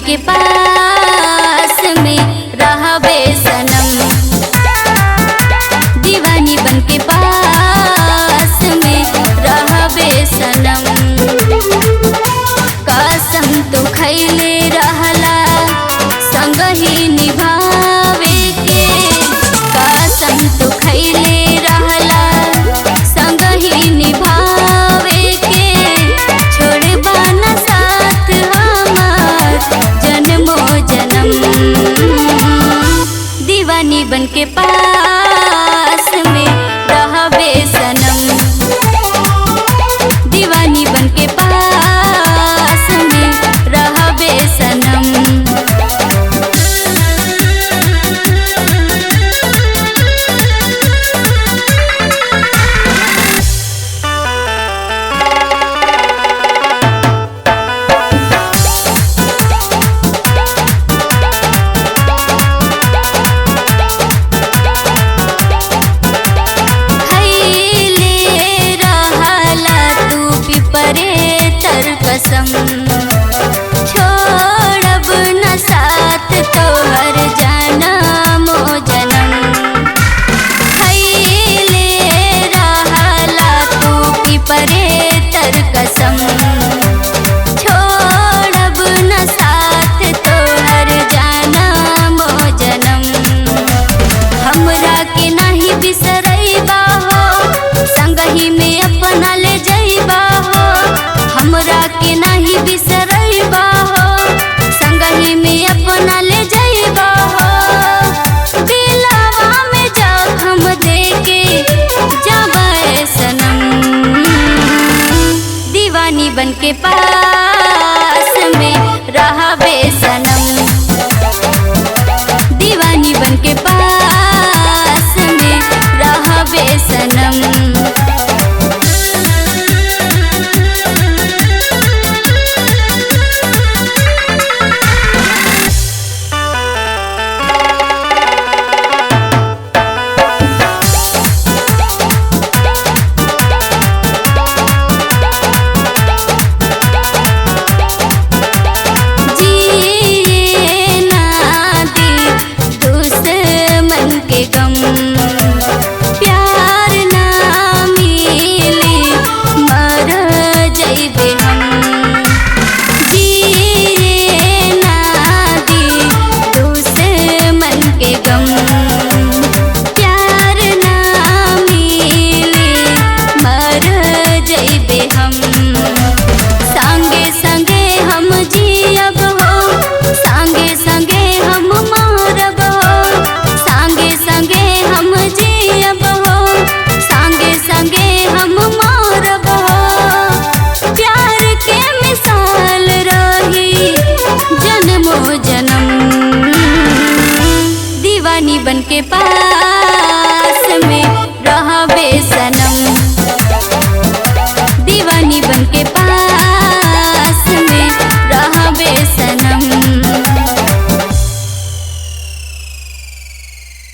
के पास में रहबे सनम, दीवानी बन के पास में रहबे सनम। कसम तो खैले रहला संग ही निभावे के, कसम तो खैले रहला संग ही निभावे के। छोड़बा न साथ हमार जन्मो जन्म, दीवानी बन के पास में रहबे सनम, दीवानी बन के पास में रहबे सनम। कसम छोड़ब न साथ तोहर जनमो जनम। खैले रहला तू पिपरे तर कसम, छोड़ब न साथ तोहर जनमो जनम। हमरा के नाही बिसरैबा हो, संगही में अपना ले जइबा हो। हमरा के नाही बिसरैबा हो, संगही में अपना ले जइबा हो। दिलवा में जखम देके जाबे सनम, दीवानी बन के पास में रहबे सनम, दीवानी बन के पास में रहबे सनम। प्यार ना मिली मर जइबे हम, जिए ना दी दुश्मन के गम। प्यार ना मिली मर जइबे हम, संगे संगे हम जियब हो, संगे संगे हम मरब हो। संगे संगे हम जियब हो, संगे संगे हम मरब हो। प्यार के मिसाल रही जन्मो जन्म, दीवानी बन के पास में रहबे।